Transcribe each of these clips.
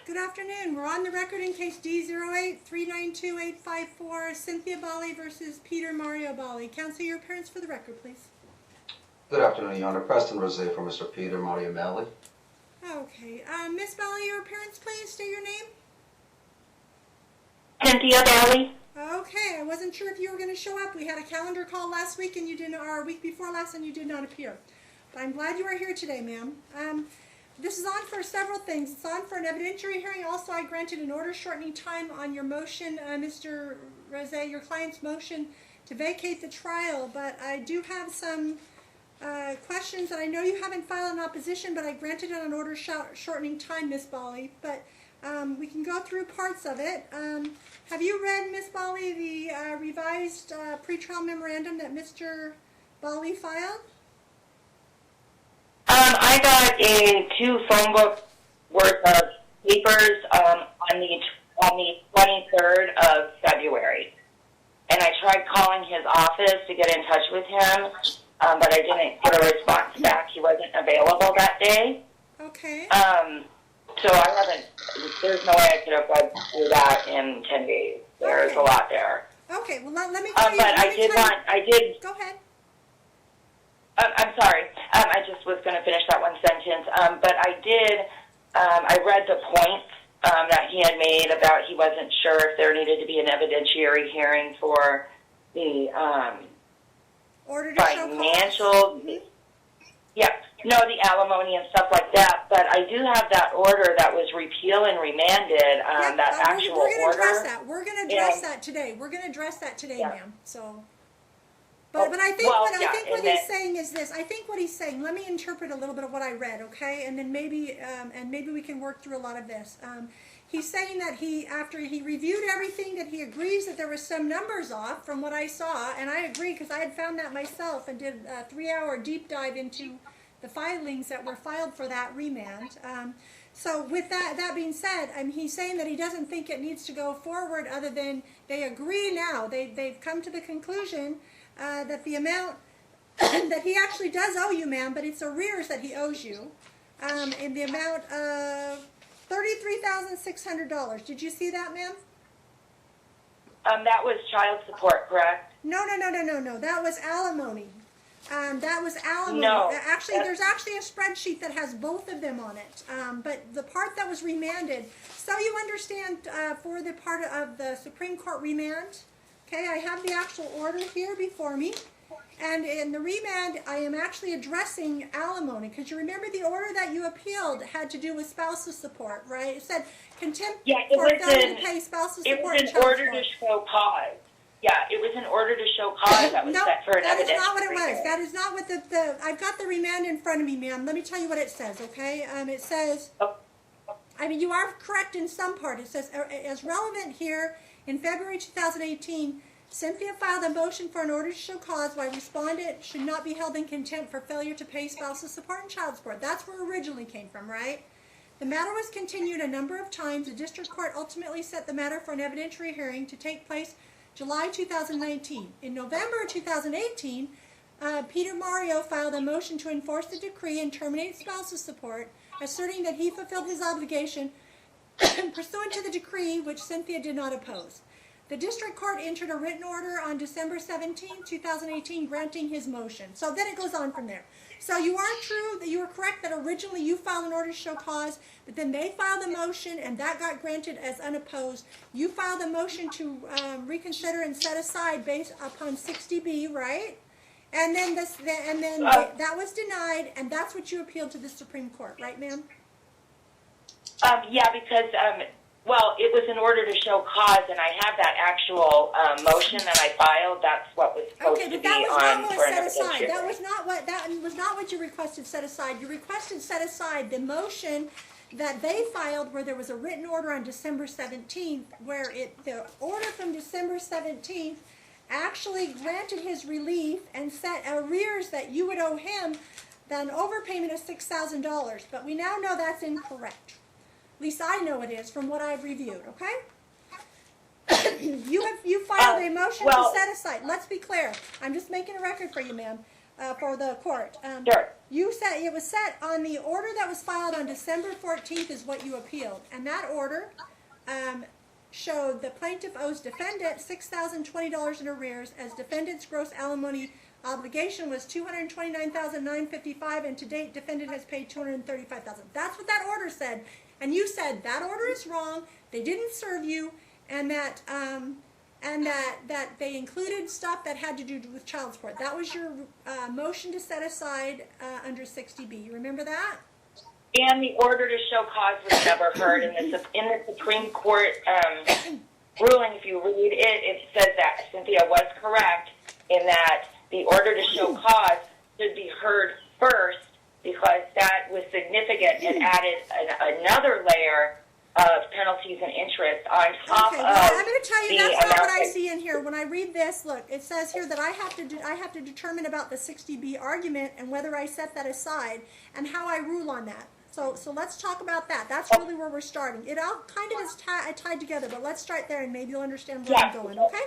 Good afternoon. We're on the record in case D08392854, Cynthia Balle versus Peter Mario Balle. Counsel, your appearance for the record, please. Good afternoon, Your Honor. Preston Rose for Mr. Peter Mario Balle. Okay. Ms. Balle, your appearance, please. State your name. Cynthia Balle. Okay. I wasn't sure if you were going to show up. We had a calendar call last week and you didn't, or a week before last, and you did not appear. But I'm glad you are here today, ma'am. This is on for several things. It's on for an evidentiary hearing. Also, I granted an order shortening time on your motion, Mr. Rose, your client's motion to vacate the trial. But I do have some questions, and I know you haven't filed an opposition, but I granted it on an order shortening time, Ms. Balle. But we can go through parts of it. Have you read, Ms. Balle, the revised pretrial memorandum that Mr. Balle filed? I got a 2 phone book worth of papers on the 23rd of February, and I tried calling his office to get in touch with him, but I didn't get a response back. He wasn't available that day. Okay. So I haven't. There's no way I could have gone through that in 10 days. There's a lot there. Okay. Well, let me tell you. But I did. Go ahead. I'm sorry. I just was going to finish that one sentence. But I did. I read the points that he had made about he wasn't sure if there needed to be an evidentiary hearing for the Order to financial. show cause. Yeah. No, the alimony and stuff like that. But I do have that order that was repealed and remanded. That actual order. We're going to address that. We're going to address that today. We're going to address that today, ma'am. So. But I think what he's saying is this. I think what he's saying. Let me interpret a little bit of what I read, okay? And then maybe we can work through a lot of this. He's saying that after he reviewed everything, that he agrees that there were some numbers off from what I saw, and I agree because I had found that myself and did a 3-hour deep dive into the filings that were filed for that remand. So with that being said, he's saying that he doesn't think it needs to go forward other than they agree now. They've come to the conclusion that the amount that he actually does owe you, ma'am, but it's arrears that he owes you in the amount of $33,600. Did you see that, ma'am? That was child support, correct? No. That was alimony. That was alimony. No. Actually, there's actually a spreadsheet that has both of them on it. But the part that was remanded, so you understand for the part of the Supreme Court remand, okay, I have the actual order here before me. And in the remand, I am actually addressing alimony. Because you remember the order that you appealed had to do with spousal support, right? It said contempt for failure to pay spousal support. It was an order to show cause. Yeah, it was an order to show cause that was set for an evidentiary. That is not what it was. That is not what I've got the remand in front of me, ma'am. Let me tell you what it says, okay? It says, you are correct in some part. It says, as relevant here, in February 2018, Cynthia filed a motion for an order to show cause why respondent should not be held in contempt for failure to pay spousal support and child support. That's where it originally came from, right? The matter was continued a number of times. The district court ultimately set the matter for an evidentiary hearing to take place July 2019. In November 2018, Peter Mario filed a motion to enforce the decree and terminate spousal support, asserting that he fulfilled his obligation pursuant to the decree, which Cynthia did not oppose. The district court entered a written order on December 17, 2018, granting his motion. So then it goes on from there. So you are correct that originally you filed an order to show cause, but then they filed a motion and that got granted as unopposed. You filed a motion to reconsider and set aside based upon 60B, right? And then that was denied, and that's what you appealed to the Supreme Court, right, ma'am? Yeah, because it was in order to show cause, and I have that actual motion that I filed. That's what was supposed to be on for an evidentiary. That was not what you requested set aside. You requested set aside the motion that they filed, where there was a written order on December 17th, where the order from December 17th actually granted his relief and set arrears that you would owe him, an overpayment of $6,000. But we now know that's incorrect. At least I know it is from what I've reviewed, okay? You filed a motion to set aside. Let's be clear. I'm just making a record for you, ma'am. for the court. Sure. You said it was set on the order that was filed on December 14th is what you appealed. And that order showed the plaintiff owes defendant $6,020 in arrears as defendant's gross alimony obligation was $229,955, and to date defendant has paid $235,000. That's what that order said. And you said that order is wrong, they didn't serve you, and that they included stuff that had to do with child support. That was your motion to set aside under 60B. You remember that? And the order to show cause was never heard in the Supreme Court ruling. If you read it, it says that Cynthia was correct in that the order to show cause should be heard first because that was significant and added another layer of penalties and interest on top of I'm going to tell you that's not what I amount. see in here. When I read this, look, it says here that I have to determine about the 60B argument and whether I set that aside and how I rule on that. So let's talk about that. That's really where we're starting. It all kind of is tied together, but let's start there and maybe you'll understand where I'm going, okay?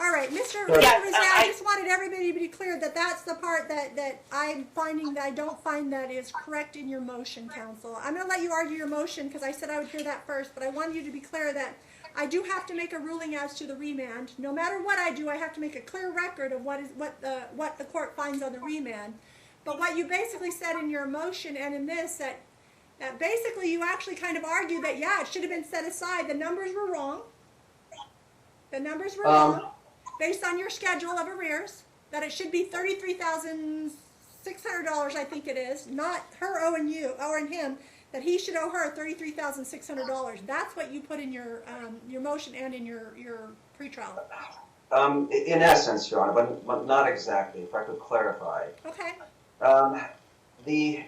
All right, Mr. Yes, I just wanted everybody to be clear that that's the part that I'm finding that I don't find that is correct in your motion, counsel. I'm going to let you argue your motion because I said I would hear that first, but I wanted you to be clear that I do have to make a ruling as to the remand. No matter what I do, I have to make a clear record of what the court finds on the remand. But what you basically said in your motion and in this, that basically you actually kind of argued that, yeah, it should have been set aside. The numbers were wrong. The numbers were wrong based on your schedule of arrears, that it should be $33,600, I think it is, not her owing him, that he should owe her $33,600. That's what you put in your motion and in your pretrial. In essence, Your Honor, but not exactly, if I could clarify. Okay. The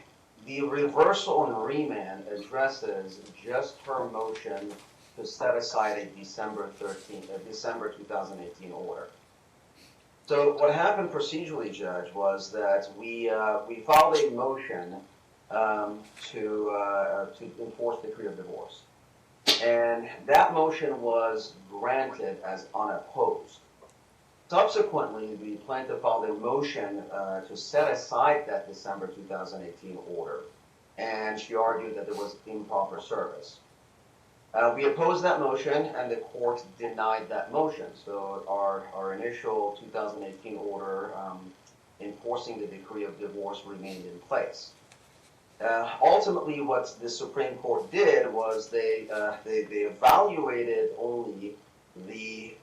reversal and remand addresses just her motion to set aside a December 2018 order. So what happened procedurally, Judge, was that we filed a motion to enforce the decree of divorce, and that motion was granted as unopposed. Subsequently, the plaintiff filed a motion to set aside that December 2018 order, and she argued that there was improper service. We opposed that motion, and the court denied that motion. So our initial 2018 order enforcing the decree of divorce remained in place. Ultimately, what the Supreme Court did was they evaluated only the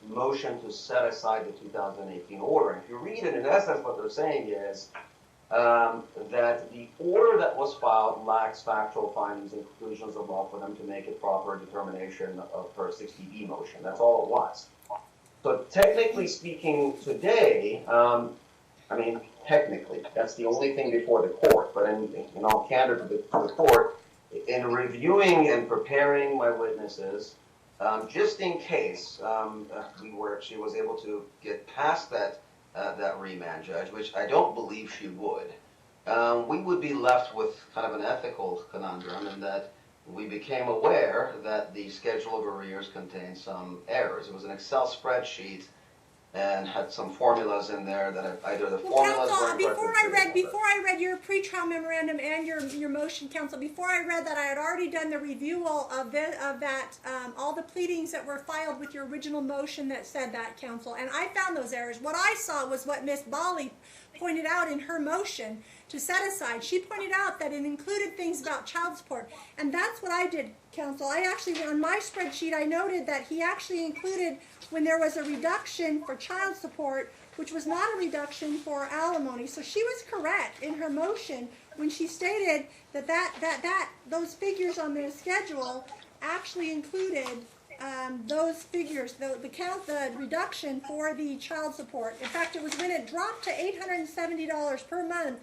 motion to set aside the 2018 order. And if you read it, in essence, what they're saying is that the order that was filed lacks factual findings and conclusions of law for them to make a proper determination of her 60B motion. That's all it was. So technically speaking today, technically, that's the only thing before the court, but in all candor to the court, in reviewing and preparing my witnesses, just in case she was able to get past that remand, Judge, which I don't believe she would, we would be left with kind of an ethical conundrum in that we became aware that the schedule of arrears contained some errors. It was an Excel spreadsheet and had some formulas in there that either the formulas counsel, weren't before I read your pretrial memorandum and your motion, counsel, before I read that, I had already done the review of that, all the pleadings that were filed with your original motion that said that, counsel, and I found those errors. What I saw was what Miss Bali pointed out in her motion to set aside. She pointed out that it included things about child support, and that's what I did, counsel. I actually, on my spreadsheet, I noted that he actually included when there was a reduction for child support, which was not a reduction for alimony. So she was correct in her motion when she stated that those figures on the schedule actually included those figures, the reduction for the child support. In fact, it was when it dropped to $870 per month.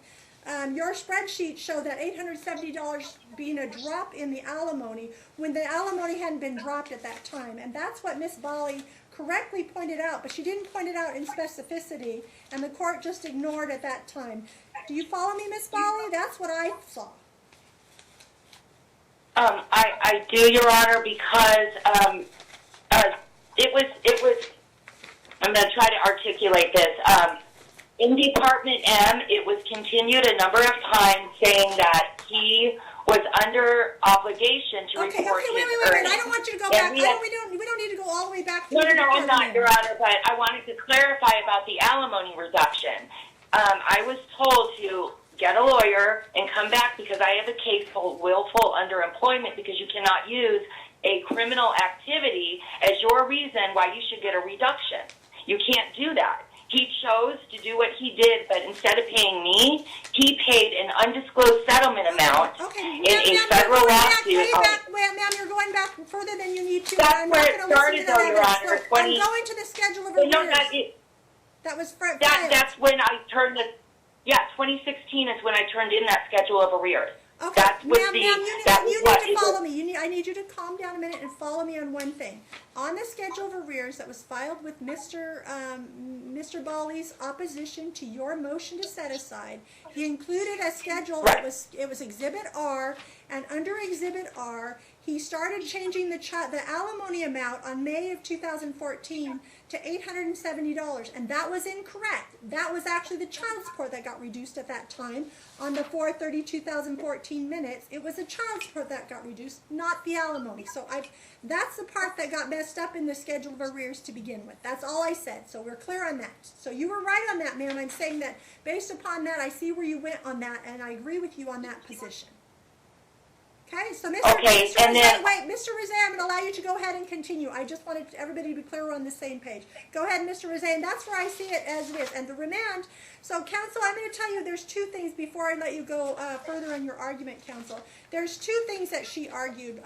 Your spreadsheet showed that $870 being a drop in the alimony when the alimony hadn't been dropped at that time. And that's what Miss Bali correctly pointed out, but she didn't point it out in specificity, and the court just ignored at that time. Do you follow me, Miss Bali? That's what I saw. I do, Your Honor, because it was. I'm going to try to articulate this. in Department M, it was continued a number of times saying that he was under obligation to Okay, report wait. his earnings. I don't want you to go And back. we We don't need to go all the way back. No, through the I'm not, department. Your Honor, but I wanted to clarify about the alimony reduction. I was told to get a lawyer and come back because I have a case called willful underemployment because you cannot use a criminal activity as your reason why you should get a reduction. You can't do that. He chose to do what he did, but instead of paying me, he paid an undisclosed settlement amount in a federal lawsuit. Ma'am, you're going back further than you need to. That's I'm where not it going to started, listen to though, Your that. Honor. I'm going to the schedule of arrears. That was filed. That's when I turned 2016 is when I turned in that schedule of arrears. Okay, ma'am, you need to follow me. I need you to calm down a minute and follow me on one thing. On the schedule of arrears that was filed with Mr. Balle's opposition to your motion to set aside, he included a schedule that was Exhibit R, and under Exhibit R, he started changing the alimony amount on May of 2014 to $870, and that was incorrect. That was actually the child support that got reduced at that time on the 4/30/2014 minutes. It was the child support that got reduced, not the alimony. So that's the part that got messed up in the schedule of arrears to begin with. That's all I said. So we're clear on that. So you were right on that, ma'am. I'm saying that based upon that, I see where you went on that, and I agree with you on that position. Okay, so Mr. Rosé, I'm going to allow you to go ahead and continue. I just wanted everybody to be clear on the same page. Go ahead, Mr. Rosé, and that's where I see it as it is. And the remand, so counsel, I'm going to tell you there's two things before I let you go further on your argument, counsel. There's two things that she argued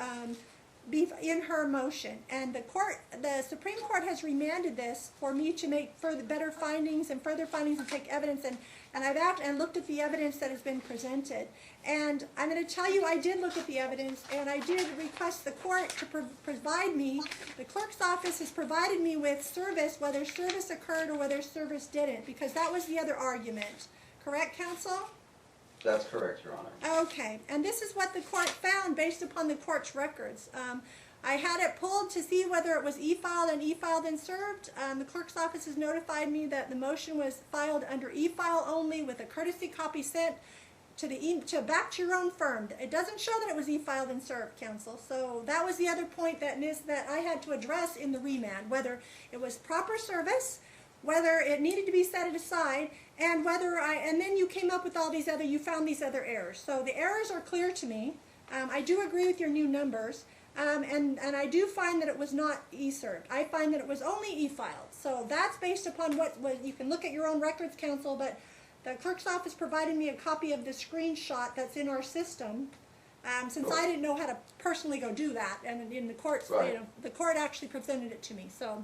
in her motion, and the Supreme Court has remanded this for me to make better findings and further findings and take evidence, and I've looked at the evidence that has been presented. And I'm going to tell you I did look at the evidence, and I did request the court to provide me, the clerk's office has provided me with service, whether service occurred or whether service didn't, because that was the other argument. Correct, counsel? That's correct, Your Honor. Okay, and this is what the court found based upon the court's records. I had it pulled to see whether it was e-filed and e-filed and served. The clerk's office has notified me that the motion was filed under e-file only with a courtesy copy sent to back to your own firm. It doesn't show that it was e-filed and served, counsel. So that was the other point that I had to address in the remand, whether it was proper service, whether it needed to be set aside, and and then you came up with you found these other errors. So the errors are clear to me. I do agree with your new numbers, and I do find that it was not e-served. I find that it was only e-filed. So that's based upon what you can look at your own records, counsel, but the clerk's office provided me a copy of the screenshot that's in our system, since I didn't know how to personally go do that, and in the court, the court actually presented it to me. So.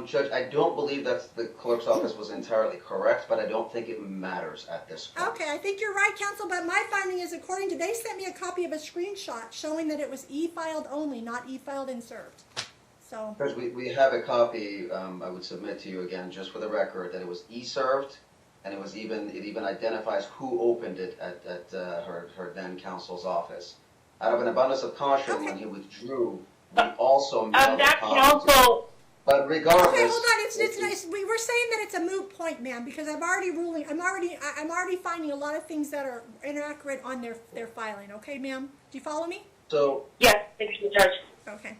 Judge, I don't believe the clerk's office was entirely correct, but I don't think it matters at this point. Okay, I think you're right, counsel, but my finding is they sent me a copy of a screenshot showing that it was e-filed only, not e-filed and served. So. Judge, we have a copy, I would submit to you again, just for the record, that it was e-served, and it even identifies who opened it at her then counsel's office. Out of an abundance of caution, when he withdrew, we also mailed that a copy. counsel. But regardless, okay, hold on. It's nice. We were saying that it's a moot point, ma'am, because I'm already finding a lot of things that are inaccurate on their filing. Okay, ma'am. Do you follow me? So. Yes, thank you, Judge. Okay.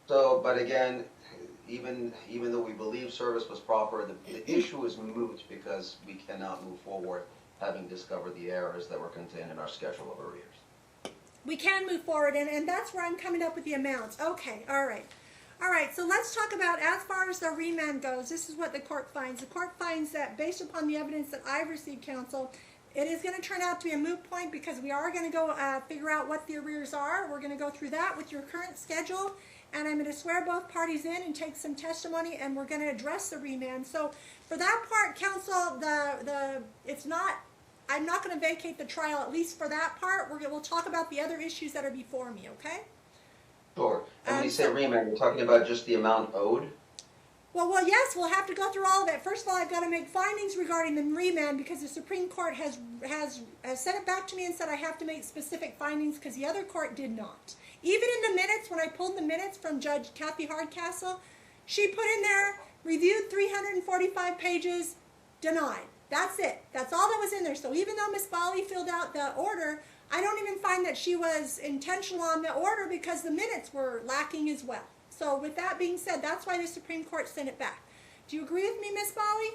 So, but again, even though we believe service was proper, the issue is moot because we cannot move forward having discovered the errors that were contained in our schedule of arrears. We can move forward, and that's where I'm coming up with the amounts. Okay, all right. All right, so let's talk about, as far as the remand goes, this is what the court finds. The court finds that based upon the evidence that I've received, counsel, it is going to turn out to be a moot point because we are going to go figure out what the arrears are. We're going to go through that with your current schedule, and I'm going to swear both parties in and take some testimony, and we're going to address the remand. So for that part, counsel, I'm not going to vacate the trial, at least for that part. We'll talk about the other issues that are before me, okay? Sure. And when you say remand, you're talking about just the amount owed? Well, yes, we'll have to go through all of it. First of all, I've got to make findings regarding the remand because the Supreme Court has sent it back to me and said I have to make specific findings because the other court did not. Even in the minutes, when I pulled the minutes from Judge Kathy Hardcastle, she put in there, reviewed 345 pages, denied. That's it. That's all that was in there. So even though Miss Bali filled out the order, I don't even find that she was intentional on the order because the minutes were lacking as well. So with that being said, that's why the Supreme Court sent it back. Do you agree with me, Miss Bali?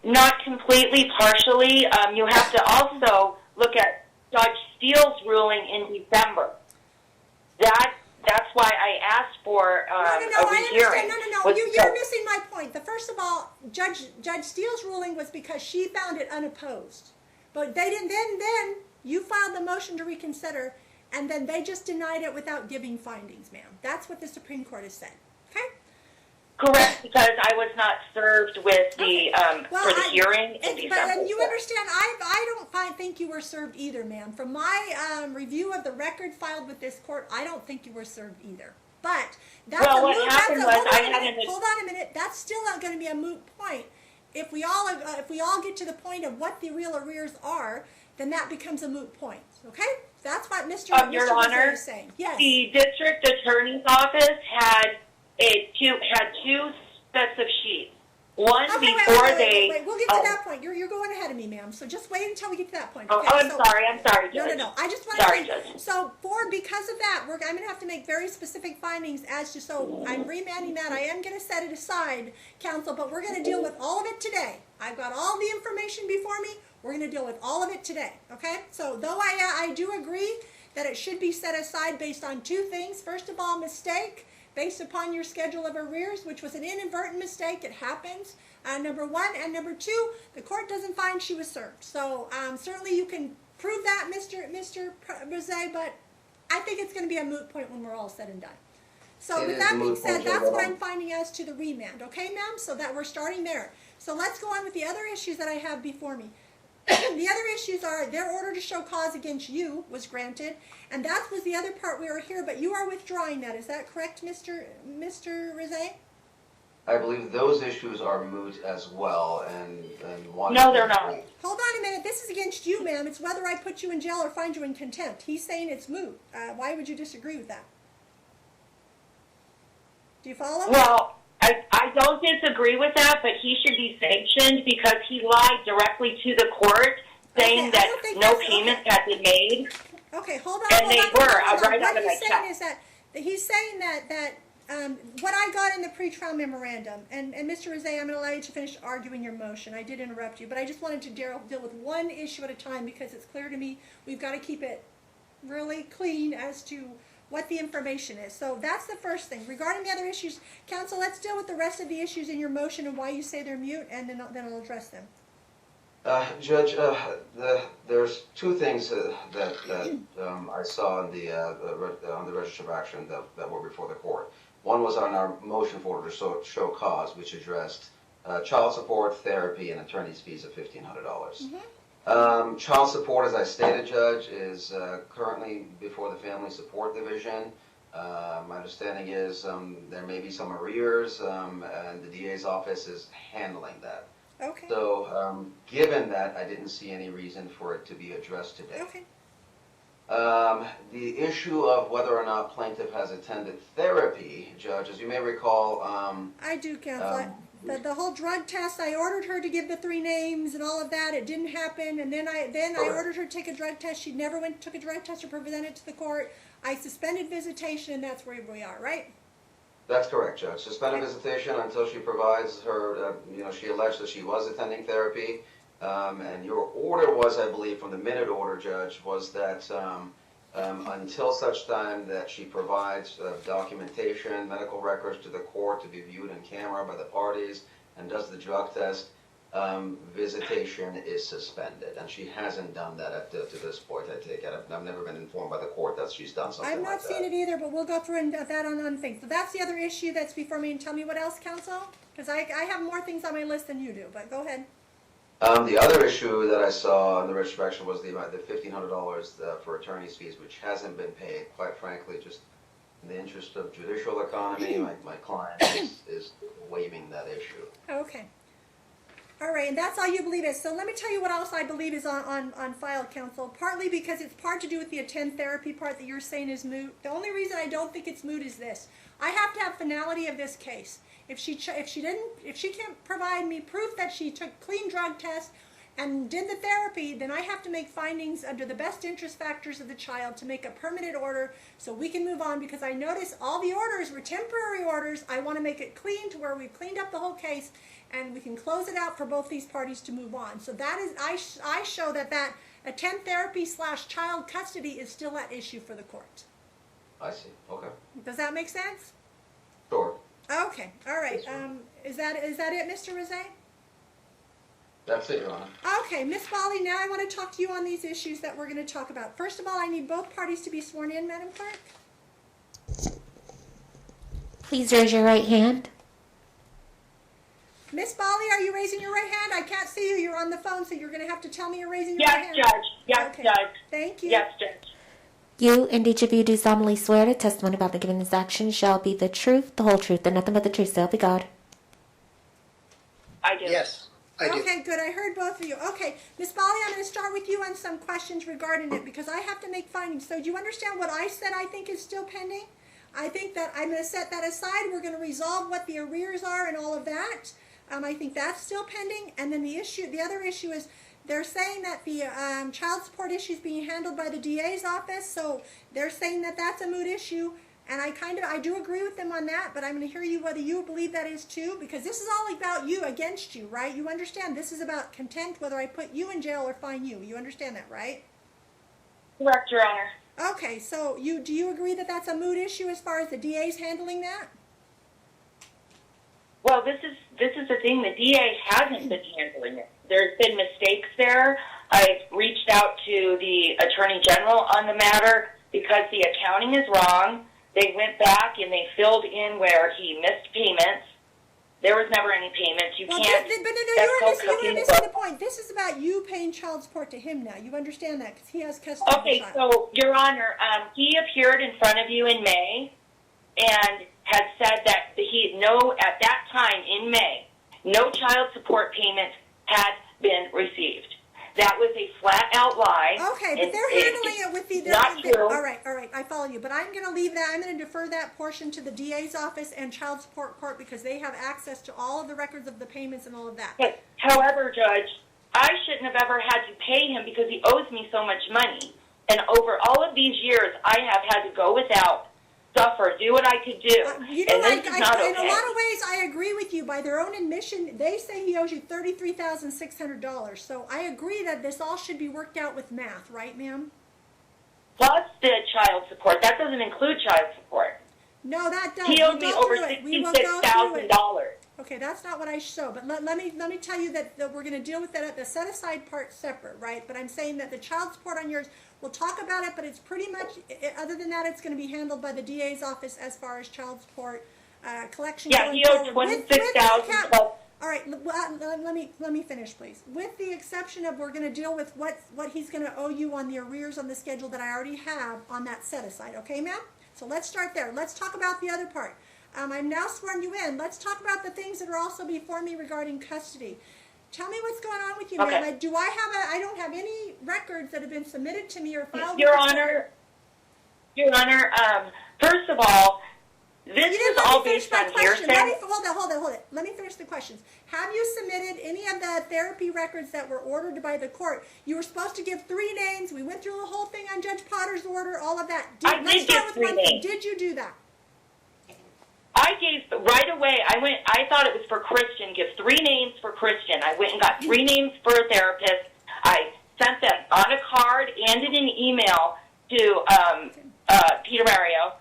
Not completely, partially. You have to also look at Judge Steele's ruling in December. That's why I asked for a rehearing. No. You're missing my point. First of all, Judge Steele's ruling was because she found it unopposed. But they didn't. Then you filed the motion to reconsider, and then they just denied it without giving findings, ma'am. That's what the Supreme Court has said. Okay. Correct, because I was not served with the for the hearing in December. But you understand, I don't think you were served either, ma'am. From my review of the record filed with this court, I don't think you were served either. But that's hold on a minute. That's still not going to be a moot point. If we all get to the point of what the real arrears are, then that becomes a moot point. Okay? That's what Mr. Your Honor, is saying. Yes. The district attorney's office had two sets of sheets. One before they. We'll get to that point. You're going ahead of me, ma'am. So just wait until we get to that point. Okay? I'm sorry, Judge. No. I just want to. Judge. So because of that, I'm going to have to make very specific findings as to. So I'm remanding that. I am going to set it aside, counsel, but we're going to deal with all of it today. I've got all the information before me. We're going to deal with all of it today. Okay? So though I do agree that it should be set aside based on two things. First of all, mistake. Based upon your schedule of arrears, which was an inadvertent mistake, it happens, number one. And number two, the court doesn't find she was served. So certainly you can prove that, Mr. Rosé, but I think it's going to be a moot point when we're all said and done. So with that being said, that's what I'm finding as to the remand. Okay, ma'am? So that we're starting there. So let's go on with the other issues that I have before me. The other issues are their order to show cause against you was granted, and that was the other part we were here, but you are withdrawing that. Is that correct, Mr. Rosé? I believe those issues are moot as well, and one. No, they're not. Hold on a minute. This is against you, ma'am. It's whether I put you in jail or find you in contempt. He's saying it's moot. Why would you disagree with that? Do you follow? Well, I don't disagree with that, but he should be sanctioned because he lied directly to the court saying that no payments had been made. Okay, hold on. And they were right out of my check. What he's saying is that he's saying that what I got in the pretrial memorandum, and Mr. Rosé, I'm going to allow you to finish arguing your motion. I did interrupt you, but I just wanted to deal with one issue at a time because it's clear to me we've got to keep it really clean as to what the information is. So that's the first thing. Regarding the other issues, counsel, let's deal with the rest of the issues in your motion and why you say they're mute, and then I'll address them. Judge, there's two things that I saw on the register of action that were before the court. One was on our motion for order to show cause, which addressed child support, therapy, and attorney's fees of $1,500. Child support, as I stated, Judge, is currently before the Family Support Division. My understanding is there may be some arrears, and the DA's office is handling that. Okay. So, given that, I didn't see any reason for it to be addressed today. Okay. The issue of whether or not plaintiff has attended therapy, Judge, as you may recall... I do, counsel. The whole drug test, I ordered her to give the 3 names and all of that. It didn't happen. And then I ordered her to take a drug test. She never took a drug test or presented it to the court. I suspended visitation, and that's where we are, right? That's correct, Judge. Suspended visitation until she provides her, she alleged that she was attending therapy. And your order was, I believe, from the minute order, Judge, was that until such time that she provides documentation, medical records to the court to be viewed in camera by the parties and does the drug test, visitation is suspended. And she hasn't done that to this point, I take it. I've never been informed by the court that she's done something like that. I've not seen it either, but we'll go through that on things. So that's the other issue that's before me. And tell me what else, counsel? Because I have more things on my list than you do, but go ahead. The other issue that I saw in the register of action was the $1,500 for attorney's fees, which hasn't been paid. Quite frankly, just in the interest of judicial economy, my client is waiving that issue. Okay. All right, and that's all you believe is. So let me tell you what else I believe is on file, counsel. Partly because it's part to do with the attend therapy part that you're saying is moot. The only reason I don't think it's moot is this. I have to have finality of this case. if she can't provide me proof that she took clean drug tests and did the therapy, then I have to make findings under the best interest factors of the child to make a permanent order so we can move on, because I notice all the orders were temporary orders. I want to make it clean to where we've cleaned up the whole case and we can close it out for both these parties to move on. So that is, I show that attend therapy / child custody is still at issue for the court. I see, okay. Does that make sense? Sure. Okay, all right. Is that it, Mr. Rosé? That's it, Your Honor. Okay, Ms. Bali, now I want to talk to you on these issues that we're going to talk about. First of all, I need both parties to be sworn in, Madam Clerk. Please raise your right hand. Ms. Bali, are you raising your right hand? I can't see you. You're on the phone, so you're going to have to tell me you're raising your right hand. Yes, Judge. Yes, Okay. Judge. Thank you. Yes, Judge. You and each of you do solemnly swear the testimony about the given this action shall be the truth, the whole truth, and nothing but the truth, so help you God. I do. Yes, I do. Okay, good. I heard both of you. Okay, Ms. Bali, I'm going to start with you on some questions regarding it because I have to make findings. So do you understand what I said I think is still pending? I think that I'm going to set that aside. We're going to resolve what the arrears are and all of that. I think that's still pending. And then the other issue is they're saying that the child support issue is being handled by the DA's office. So they're saying that that's a moot issue. And I do agree with them on that, but I'm going to hear you whether you believe that is too, because this is all about you against you, right? You understand this is about contempt, whether I put you in jail or fine you. You understand that, right? Correct, Your Honor. Okay, so do you agree that that's a moot issue as far as the DA's handling that? Well, this is the thing. The DA hasn't been handling it. There's been mistakes there. I've reached out to the Attorney General on the matter because the accounting is wrong. They went back and they filled in where he missed payments. There was never any payments. You Well, can't. but no, you're missing the point. This is about you paying child support to him now. You understand that because he has custody of the Okay, child. so, Your Honor, he appeared in front of you in May and had said that at that time in May, no child support payments had been received. That was a flat-out lie. Okay, but they're handling it with the... Not true. All right, I follow you. But I'm going to leave that. I'm going to defer that portion to the DA's office and child support court because they have access to all of the records of the payments and all of that. But, however, Judge, I shouldn't have ever had to pay him because he owes me so much money. And over all of these years, I have had to go without, suffer, do what I could do. And this is not okay. In a lot of ways, I agree with you. By their own admission, they say he owes you $33,600. So I agree that this all should be worked out with math, right, ma'am? Plus the child support. That doesn't include child support. No, that does. He owed me over $66,000. Okay, that's not what I show. But let me tell you that we're going to deal with that at the set aside part separate, right? But I'm saying that the child support on yours, we'll talk about it, but it's pretty much, other than that, it's going to be handled by the DA's office as far as child support collection. Yeah, he owed $26,000 plus. All right, let me finish, please. With the exception of we're going to deal with what he's going to owe you on the arrears on the schedule that I already have on that set aside. Okay, ma'am? So let's start there. Let's talk about the other part. I'm now sworn you in. Let's talk about the things that are also before me regarding custody. Tell me what's going on with you, Okay. ma'am. I don't have any records that have been submitted to me or filed. Your Honor, first of all, this is all based on hearsay. Hold it. Let me finish the questions. Have you submitted any of the therapy records that were ordered by the court? You were supposed to give 3 names. We went through the whole thing on Judge Potter's order, all of that. I did give 3 names. Did you do that? I gave, right away, I thought it was for Christian, give 3 names for Christian. I went and got 3 names for a therapist. I sent them on a card and in an email to Peter Mario,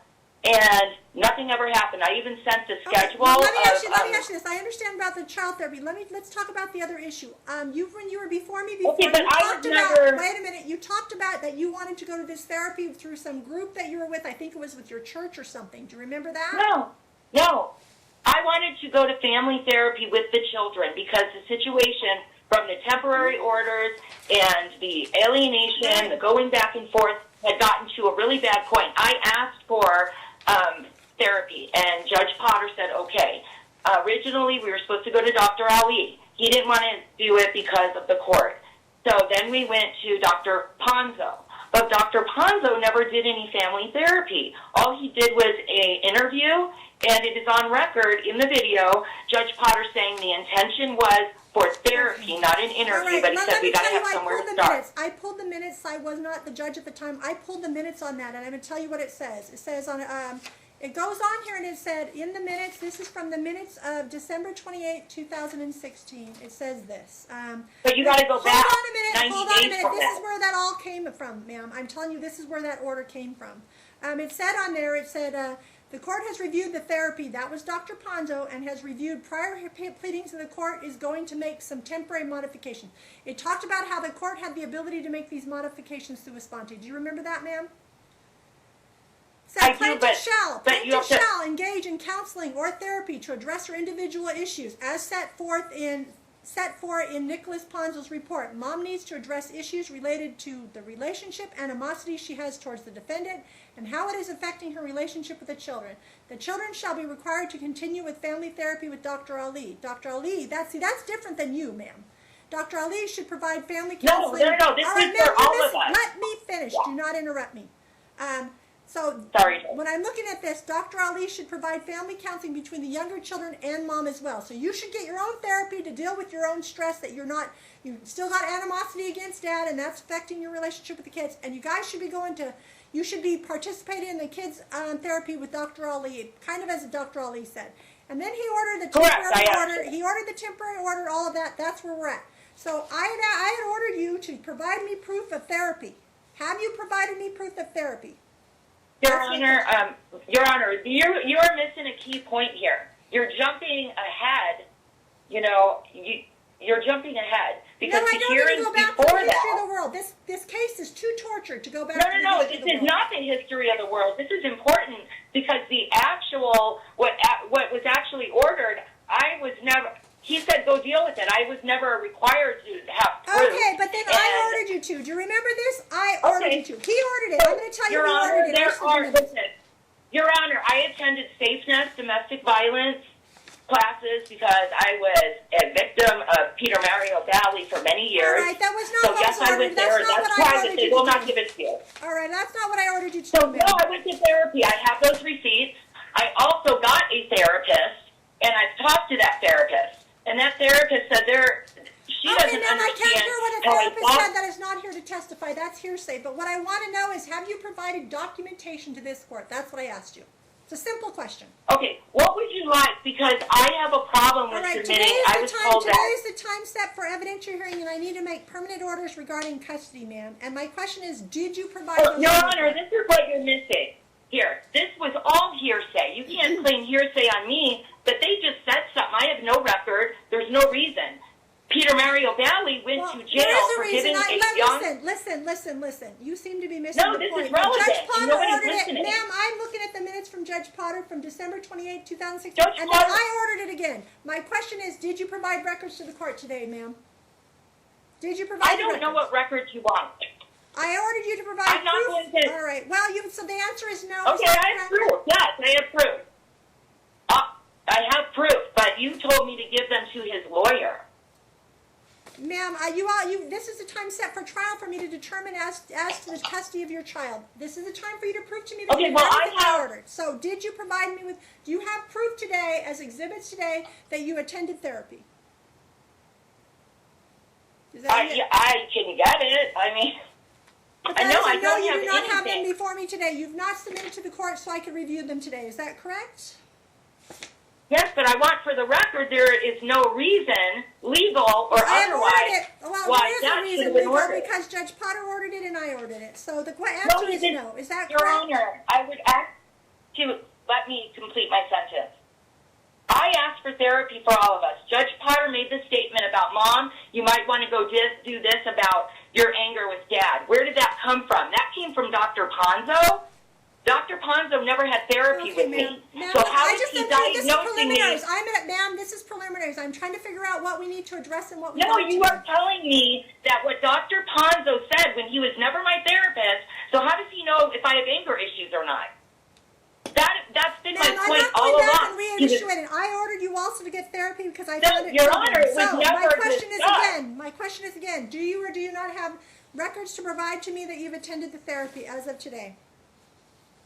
and nothing ever happened. I even sent the schedule. Well, let me ask you this. I understand about the child therapy. Let's talk about the other issue. When you were before me before, okay, but wait a minute. You talked about that you wanted to go to this therapy through some group that you were with. I think it was with your church or something. Do you remember that? No. I wanted to go to family therapy with the children because the situation from the temporary orders and the alienation, the going back and forth, had gotten to a really bad point. I asked for therapy, and Judge Potter said, okay. Originally, we were supposed to go to Dr. Ali. He didn't want to do it because of the court. So then we went to Dr. Ponzo. but Dr. Ponzo never did any family therapy. All he did was an interview, and it is on record in the video, Judge Potter saying the intention was for therapy, not an interview, but he said we got to have somewhere to start. I pulled the minutes. I was not the judge at the time. I pulled the minutes on that, and I'm going to tell you what it says. It says on, it goes on here, and it said in the minutes, this is from the minutes of December 28, 2016. It says this. But you got to go back. Hold on a minute. This is where that all came from, ma'am. I'm telling you, this is where that order came from. It said on there, it said, the court has reviewed the therapy. That was Dr. Ponzo, and has reviewed prior pleadings, and the court is going to make some temporary modifications. It talked about how the court had the ability to make these modifications sua sponte. Do you remember that, ma'am? Said plaintiff shall engage in counseling or therapy to address her individual issues as set forth in Nicholas Ponzo's report. Mom needs to address issues related to the relationship animosity she has towards the defendant and how it is affecting her relationship with the children. The children shall be required to continue with family therapy with Dr. Ali. Dr. Ali, that's different than you, ma'am. Dr. Ali should provide family counseling. No, this is for all of us. Let me finish. Yeah. Do not interrupt me. Sorry. When I'm looking at this, Dr. Ali should provide family counseling between the younger children and mom as well. So you should get your own therapy to deal with your own stress that you still got animosity against dad, and that's affecting your relationship with the kids. And you guys should be you should be participating in the kids' therapy with Dr. Ali, kind of as Dr. Ali said. And then he ordered the temporary order. He ordered the temporary order, all of that. That's where we're at. So I had ordered you to provide me proof of therapy. Have you provided me proof of therapy? Your Honor, you are missing a key point here. You're jumping ahead. You're jumping ahead because the hearings before that. This case is too tortured to go back. No. This is not the history of the world. This is important because the actual what was actually ordered, He said go deal with it. I was never required to have proof. Okay, but then I ordered you to. Do you remember this? I ordered you to. He ordered it. I'm going to tell you who ordered it. Your Honor, I attended SafeNet domestic violence classes because I was a victim of Peter Mario Balle for many years. All right, that was not what yes, I went there. That's why they will not give it to you. All right, that's not what I ordered you to do. No, I went to therapy. I have those receipts. I also got a therapist, and I've talked to that therapist. And that therapist said she doesn't understand. I can't hear what a therapist said that is not here to testify. That's hearsay. But what I want to know is, have you provided documentation to this court? That's what I asked you. It's a simple question. Okay, what would you like? Because I have a problem with submitting. Today is the time set for evidentiary hearing, and I need to make permanent orders regarding custody, ma'am. And my question is, did you provide those? Your Honor, this is what you're missing. Here, this was all hearsay. You can't claim hearsay on me, but they just said something. I have no record. There's no reason. Peter Mario Balle went to jail for giving a young... Listen. You seem to be missing the point. No, this is relevant. Judge Potter ordered listening. it. Ma'am, I'm looking at the minutes from Judge Potter from December 28, 2016. Then I ordered it again. My question is, did you provide records to the court today, ma'am? Did you provide I don't know what records you want. I ordered you to provide proof. I'm not going to... All right. Well, so the answer is no. Okay, I have proof. Yes, I have proof. I have proof, but you told me to give them to his lawyer. Ma'am, this is the time set for trial for me to determine as to the custody of your child. This is the time for you to prove to me that you have ordered. So did you provide me with, do you have proof today, as exhibits today, that you attended therapy? I can get it. I mean, but I know I you don't do have not anything. have them before me today. You've not submitted to the court so I can review them today. Is that correct? Yes, but I want for the record there is no reason, legal or otherwise, why that should have been ordered. Because Judge Potter ordered it and I ordered it. So the answer is no. Is that correct? Your Honor, I would ask to let me complete my sentence. I asked for therapy for all of us. Judge Potter made the statement about, Mom, you might want to go do this about your anger with Dad. Where did that come from? That came from Dr. Ponzo. Dr. Ponzo never had therapy with me. So how is he diagnosing me? Ma'am, this is preliminaries. I'm trying to figure out what we need to address and what we don't. No, you are telling me that what Dr. Ponzo said when he was never my therapist, so how does he know if I have anger issues or not? That's been my point all along. I ordered you also to get therapy because I found it. Your Honor, it was never my question is again, do you or do you not have records to provide to me that you've attended the therapy as of today?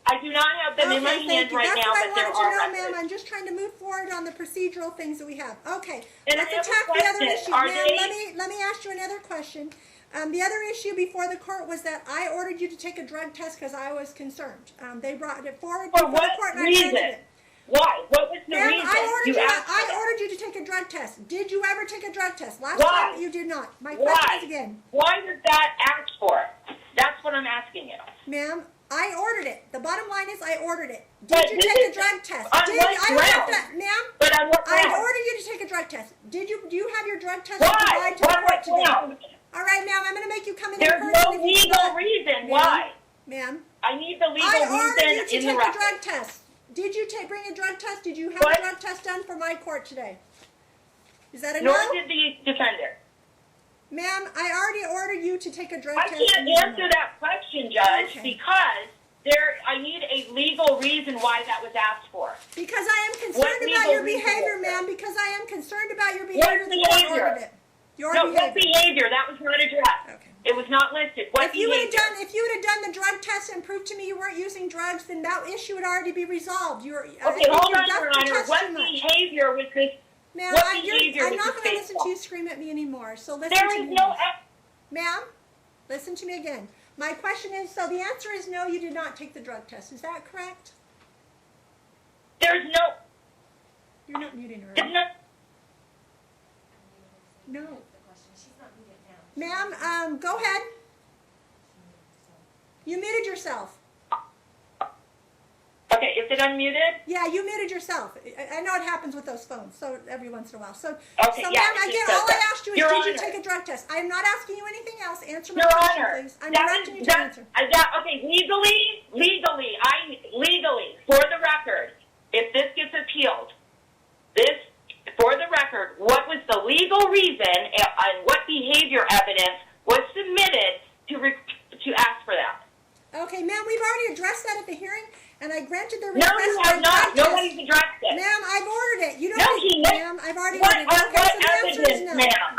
I do not have them in my thank hands you. right That's now, what I but there wanted to are know, records. ma'am. I'm just trying to move forward on the procedural things that we have. Okay, And let's I have a attack the other question. issue. Are Ma'am, they- let me ask you another question. The other issue before the court was that I ordered you to take a drug test because I was concerned. They brought it forward For before the what court and reason? I granted it. Why? What was the Ma'am, reason? I ordered you to take a drug test. Did you ever take a drug test? Last Why? time you did not. My Why? question is again. Why was that asked for? That's what I'm asking you. Ma'am, I ordered it. The bottom line is I ordered it. But Did you this take a is drug test? on Did what I have grounds? to, ma'am? But on what I grounds? ordered you to take a drug test. Do you have your drug test Why? applied to the What court today? grounds? All right, ma'am, I'm going to make you come in There's person no if you legal don't. reason Ma'am, why. Ma'am, I need the legal I ordered you reason to in the take a record. drug test. Did you bring a drug test? Did you have What? a drug test done for my court today? Is that a Nor no? did the defender. Ma'am, I already ordered you to take a drug I test. can't and you did answer not. that question, Judge, Okay. because I need a legal reason why that was asked for. Because I am What concerned about legal your reason behavior, was there? ma'am. Because I am concerned about your What behavior. The court behavior? ordered it. Your No, behavior. what behavior? That was not addressed. Okay. It was not listed. What If you would behavior? have done the drug test and proved to me you weren't using drugs, then that issue would already be resolved. Okay, hold on, Your Honor. What behavior was this? Ma'am, what I'm behavior not was going to this listen based to you on? scream at me anymore. So listen There to is me. no. Ma'am, listen to me again. My question is, so the answer is no, you did not take the drug test. Is that correct? There's no. You're not muting her. There's no. No. Ma'am, go ahead. You muted yourself. Okay, is it unmuted? Yeah, you muted yourself. I know it happens with those phones, so every once in a while. So, Okay, so yeah, ma'am, it again, just all does I that. asked you is, Your did you Honor. take a drug test? I'm not asking you anything else. Answer my Your question, Honor, please. I'm that directing you is, to answer. okay, legally, for the record, if this gets appealed, for the record, what was the legal reason and what behavior evidence was submitted to ask for that? Okay, ma'am, we've already addressed that at the hearing, and I granted the No, request you for have a not. drug test. Nobody's addressed it. Ma'am, I've ordered it. You don't No, need, he- ma'am, I've already What, ordered it. on Okay, what so the answer is evidence, no. ma'am?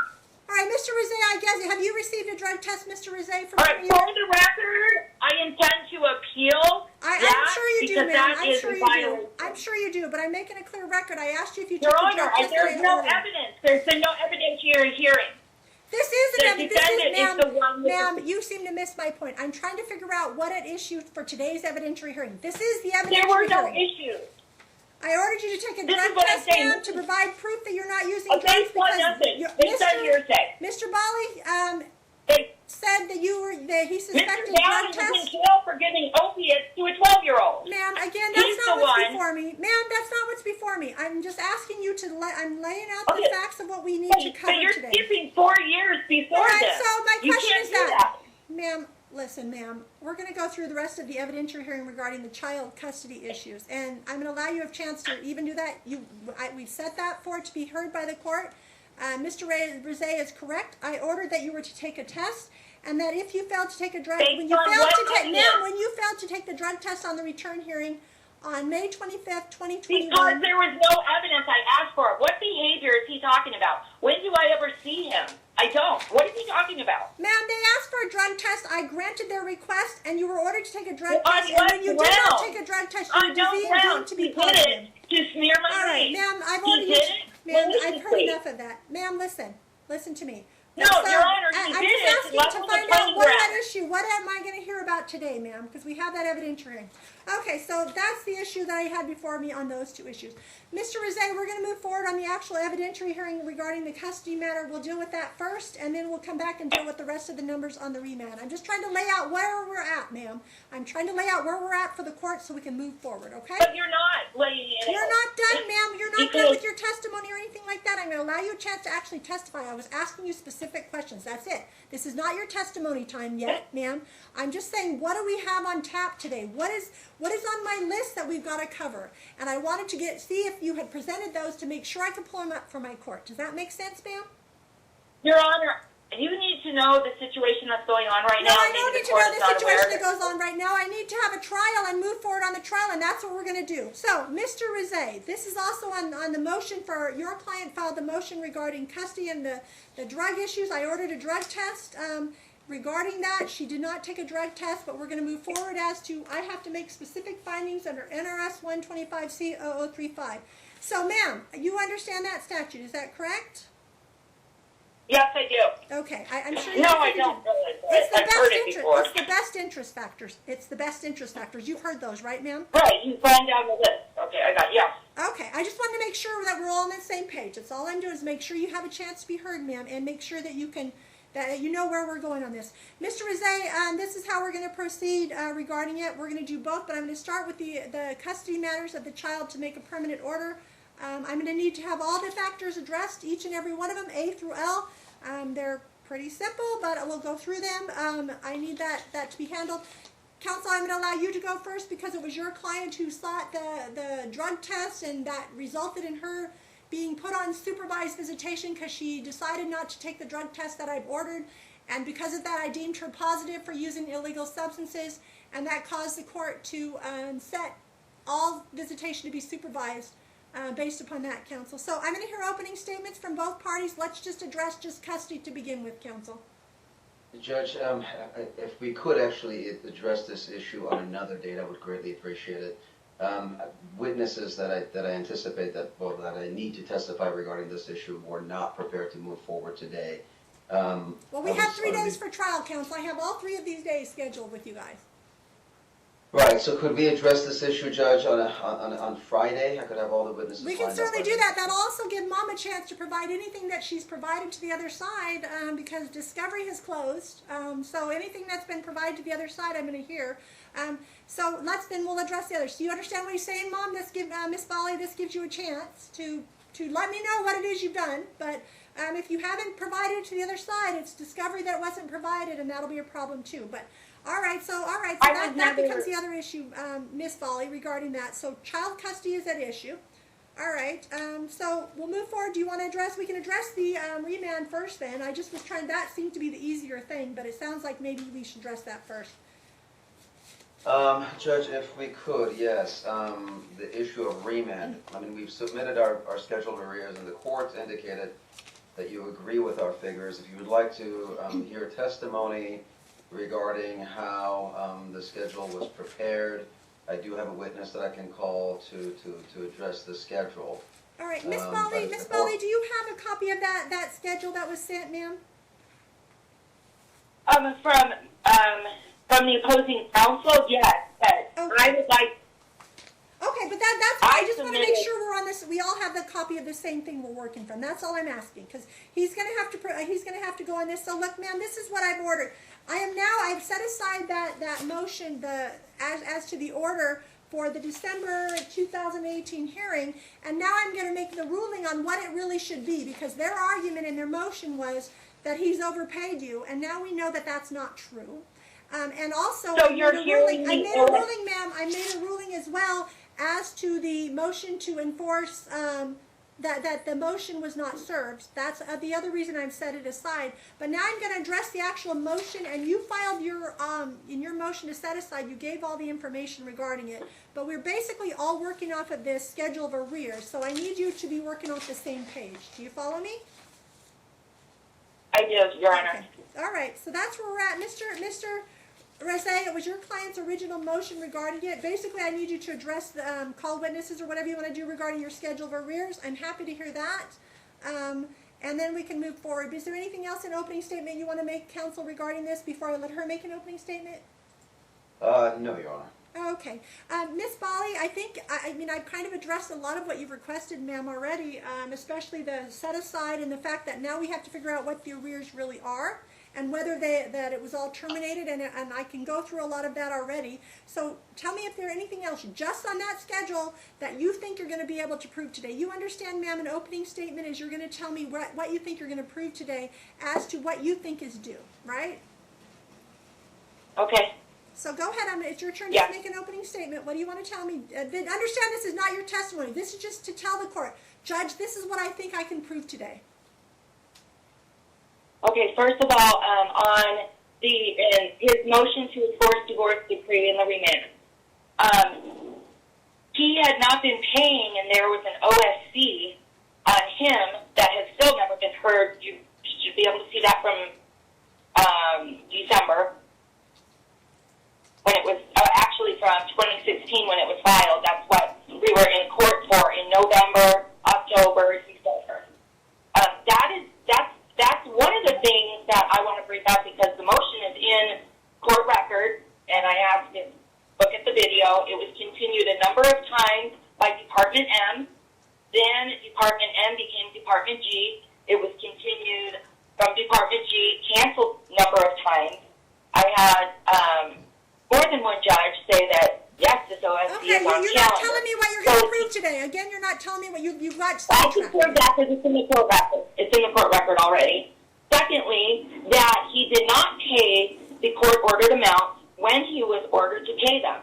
All right, Mr. Rizé, I guess, have you received a drug test, Mr. Rizé, from All right, you? for the record, I intend to appeal I'm that sure you do, because ma'am. that I'm is sure a you do. violation. I'm sure you do, but I'm making a clear record. I asked you if you Your took the Honor, drug test. there's and I no ordered it. evidence. There's been no evidentiary hearing. This is The an this is, defendant is the one with ma'am, the- you seem to miss my point. I'm trying to figure out what at issue for today's evidentiary hearing. This is the evidentiary There were no hearing. issues. I ordered you to take a This drug is what I'm test, saying. ma'am, to provide proof that you're not using drugs Based on because nothing. you're- Based on hearsay. Mr. Bali They, said that he Mr. suspected Down drug was in tests. jail for giving opiates to a 12-year-old. Ma'am, again, He's that's not the what's one. before me. Ma'am, that's not what's before me. I'm just asking you to I'm laying out the Okay. facts of what we need to But cover you're today. skipping 4 years before All right, this. so my You question can't is do that. Ma'am, listen, ma'am, we're going to go through the rest of the evidentiary hearing regarding the child custody issues, and I'm going to allow you a chance to even do that. We've set that for it to be heard by the court. Mr. Rizé is correct. I ordered that you were to take a test, and that if you failed to take a drug, Based when you on failed what to take, evidence? ma'am, when you failed to take the drug test on the return hearing on May 25th, 2021. Because there was no evidence I asked for. What behavior is he talking about? When do I ever see him? I don't. What is he talking about? Ma'am, they asked for a drug test. I granted their request, and you were ordered to take a drug On test. And what when you did not grounds? take a drug test, you were On no deemed grounds. to He be did positive. it to smear my All right, name. ma'am, I've He already, did it ma'am, I've heard maliciously. enough of that. Ma'am, listen to me. No, Your Honor, he I'm did just it. asking Level to the find out playing what ground. that issue, what am I going to hear about today, ma'am? Because we have that evidentiary. Okay, so that's the issue that I had before me on those two issues. Mr. Rizé, we're going to move forward on the actual evidentiary hearing regarding the custody matter. We'll deal with that first, and then we'll come back and deal with the rest of the numbers on the remand. I'm just trying to lay out where we're at, ma'am. I'm trying to lay out where we're at for the court so we can move forward, okay? But you're not laying it You're out. not done, ma'am. You're not done Because- with your testimony or anything like that. I'm going to allow you a chance to actually testify. I was asking you specific questions. That's it. This is not your testimony time yet, ma'am. I'm just saying, what do we have on tap today? What is on my list that we've got to cover? And I wanted to see if you had presented those to make sure I could pull them up for my court. Does that make sense, ma'am? Your Honor, you need to know the situation that's going on right No, now. I Maybe don't the need to court know is the not aware situation of that it. goes on right now. I need to have a trial and move forward on the trial, and that's what we're going to do. So, Mr. Rizé, this is also on the motion for your client filed the motion regarding custody and the drug issues. I ordered a drug test, regarding that, she did not take a drug test, but we're going to move forward as to, I have to make specific findings under NRS 125C0035. So, ma'am, you understand that statute, is that correct? Yes, I do. Okay, I'm sure you No, I don't really. It's the I've best heard it interest. before. It's the best interest factors. It's the best interest factors. You've heard those, right, ma'am? Right, you find down the list. Okay, I got yeah. Okay, I just wanted to make sure that we're all on the same page. That's all I'm doing is make sure you have a chance to be heard, ma'am, and make sure that you can, that you know where we're going on this. Mr. Rizé, this is how we're going to proceed regarding it. We're going to do both, but I'm going to start with the custody matters of the child to make a permanent order. I'm going to need to have all the factors addressed, each and every one of them, A through L. They're pretty simple, but we'll go through them. I need that to be handled. Counsel, I'm going to allow you to go first because it was your client who sought the drug test, and that resulted in her being put on supervised visitation because she decided not to take the drug test that I've ordered. And because of that, I deemed her positive for using illegal substances, and that caused the court to set all visitation to be supervised based upon that, counsel. So I'm going to hear opening statements from both parties. Let's just address just custody to begin with, counsel. Judge, if we could actually address this issue on another date, I would greatly appreciate it. Witnesses that I anticipate that I need to testify regarding this issue were not prepared to move forward today. Well, we have 3 days for trial, counsel. I have all 3 of these days scheduled with you guys. Right, so could we address this issue, Judge, on Friday? I could have all the witnesses. We can certainly do that. That'll also give Mom a chance to provide anything that she's provided to the other side because discovery has closed. So anything that's been provided to the other side, I'm going to hear. So we'll address the others. Do you understand what he's saying, Mom? Miss Balle, this gives you a chance to let me know what it is you've done. But if you haven't provided it to the other side, it's discovery that it wasn't provided, and that'll be a problem too. But all right, so that becomes the other issue, Miss Balle, regarding that. So child custody is at issue. All right, so we'll move forward. Do you want to address? We can address the remand first. Then I just was trying. That seemed to be the easier thing, but it sounds like maybe we should address that first. Judge, if we could, yes. The issue of remand. I mean, we've submitted our scheduled arrears, and the court indicated that you agree with our figures. If you would like to hear testimony regarding how the schedule was prepared, I do have a witness that I can call to address the schedule. All right, Miss Balle, do you have a copy of that schedule that was sent, ma'am? From the opposing counsel, yes. Okay. I would like. Okay, but that's I just want to make sure we're on this. We all have the copy of the same thing we're working from. That's all I'm asking because he's going to have to go on this. So look, ma'am, this is what I've ordered. I've set aside that motion as to the order for the December 2018 hearing, and now I'm going to make the ruling on what it really should be because their argument in their motion was that he's overpaid you, and now we know that that's not true. And also, so you're hearing I made a ruling, ma'am. I made a ruling as well as to the motion to enforce that the motion was not served. That's the other reason I've set it aside. But now I'm going to address the actual motion, and you filed your in your motion to set aside. You gave all the information regarding it, but we're basically all working off of this schedule of arrears. So I need you to be working off the same page. Do you follow me? I do, Your Honor. Okay. All right. So that's where we're at, Mr. Rizé, it was your client's original motion regarding it. Basically, I need you to address the call witnesses or whatever you want to do regarding your schedule of arrears. I'm happy to hear that. And then we can move forward. Is there anything else in opening statement you want to make, counsel, regarding this before I let her make an opening statement? No, Your Honor. Okay. Miss Balle, I've kind of addressed a lot of what you've requested, ma'am, already, especially the set-aside and the fact that now we have to figure out what the arrears really are and whether that it was all terminated, and I can go through a lot of that already. So tell me if there's anything else just on that schedule that you think you're going to be able to prove today. You understand, ma'am, an opening statement is you're going to tell me what you think you're going to prove today as to what you think is due, right? Okay. So go ahead. It's your turn Yeah. to make an opening statement. What do you want to tell me? Understand this is not your testimony. This is just to tell the court, Judge, this is what I think I can prove today. Okay, first of all, on his motion to enforce divorce decree in the remand, he had not been paying, and there was an OSC on him that has still never been heard. You should be able to see that from, do you from 2016 when it was filed. That's what we were in court for in November, October, December. That's one of the things that I want to bring up because the motion is in court record, and I asked him to look at the video. It was continued a number of times by Department M. Then Department M became Department G. It was continued from Department G, canceled a number of times. I had more than one judge say that, yes, this OSC Okay, is on you're calendar. not telling me what you're going to prove today. Again, you're not telling me what you've got I can sidetracked. prove that because it's in the court record. It's in the court record already. Secondly, that he did not pay the court-ordered amounts when he was ordered to pay them.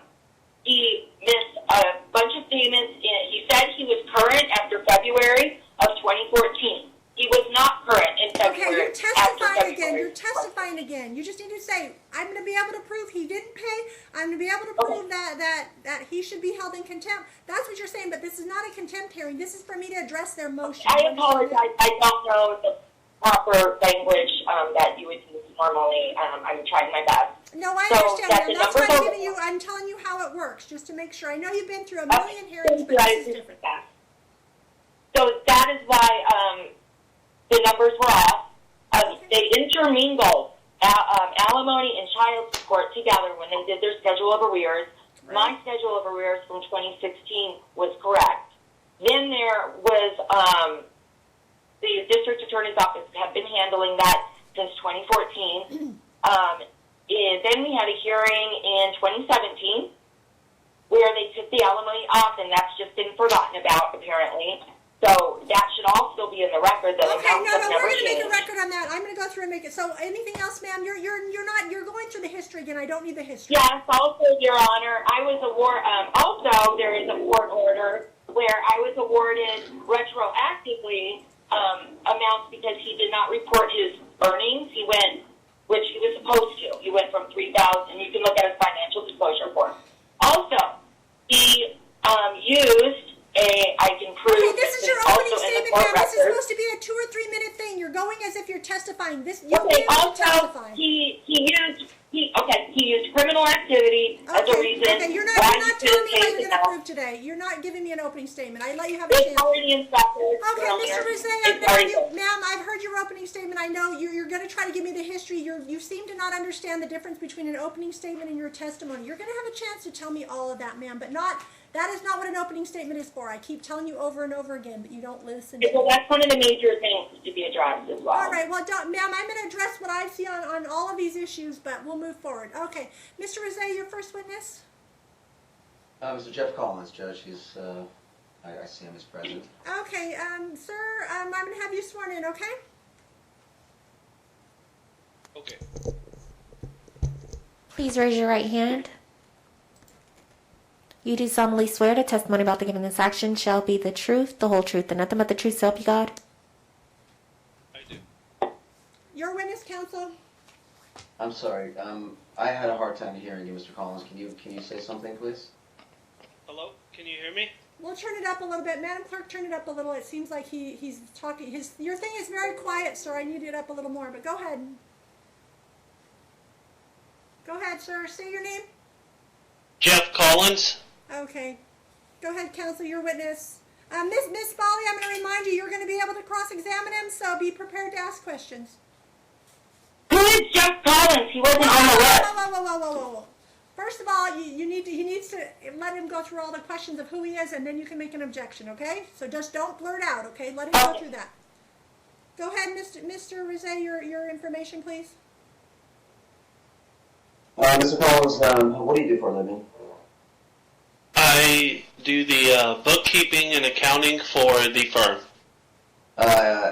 He missed a bunch of payments. He said he was current after February of 2014. He was not current in Okay, February. you're testifying after again. You're February. testifying again. You just need to say, I'm going to be able to prove he didn't pay. I'm going to be able to prove that he should be held in contempt. That's what you're saying, but this is not a contempt hearing. This is for me to address their motion. I apologize. I don't know the proper language that you would use normally. I'm trying my best. No, I So understand. that Ma'am. the That's why numbers I'm telling you how it works, just to make sure. I know you've been through a million hearings, but this is different. So that is why the numbers were off. They intermingled alimony and child support together when they did their schedule of arrears. Right. My schedule of arrears from 2016 was correct. Then there was the district attorney's office had been handling that since 2014. And then we had a hearing in 2017 where they took the alimony off, and that's just been forgotten about, apparently. So that should also be in the record. The Okay, amounts no, have we're never going to make a changed. record on that. I'm going to go through and make it. So anything else, ma'am? You're going through the history again. I don't need the history. Yes, also, Your Honor, I was also there is a court order where I was awarded retroactively amounts because he did not report his earnings. He went, which he was supposed to. He went from 3,000. You can look at his financial disclosure form. Also, he used I can prove. Okay, this is your opening also in the statement, court ma'am. This is record. supposed to be a 2 or 3 minute thing. You're going as if you're testifying. You'll be Okay, able to also, testify. he used criminal activity as a reason Okay, you're not why telling me he what couldn't you're pay going the to amount. prove today. You're not giving me an opening statement. I let you have a It's chance. already in record. Okay, earlier. Mr. Rizzo, It's already done. ma'am, I've heard your opening statement. I know you're going to try to give me the history. You seem to not understand the difference between an opening statement and your testimony. You're going to have a chance to tell me all of that, ma'am, but that is not what an opening statement is for. I keep telling you over and over again, but you don't listen. Well, that's one of the major things to be addressed as well. All right, well, ma'am, I'm going to address what I see on all of these issues, but we'll move forward. Okay, Mr. Rizzo, your first witness? Mr. Jeff Collins, Judge, he's, I see him as present. Okay, sir, I'm going to have you sworn in, okay? Okay. Please raise your right hand. You do solemnly swear the testimony about the given this action shall be the truth, the whole truth, and nothing but the truth, so help you God? I do. Your witness, counsel? I'm sorry, I had a hard time hearing you, Mr. Collins. Can you say something, please? Hello? Can you hear me? We'll turn it up a little bit. Madam Clerk, turn it up a little. It seems like he's talking. Your thing is very quiet, sir. I need it up a little more, but go ahead. Go ahead, sir. Say your name. Jeff Collins? Okay. Go ahead, counsel, your witness. Miss Bali, I'm going to remind you, you're going to be able to cross-examine him, so be prepared to ask questions. Who is Jeff Collins? He wasn't on the list. Whoa. First of all, he needs to let him go through all the questions of who he is, and then you can make an objection, okay? So just don't blurt out, okay? Let him go through that. Go ahead, Mr. Rizzo, your information, please. Mr. Collins, what do you do for a living? I do the bookkeeping and accounting for the firm.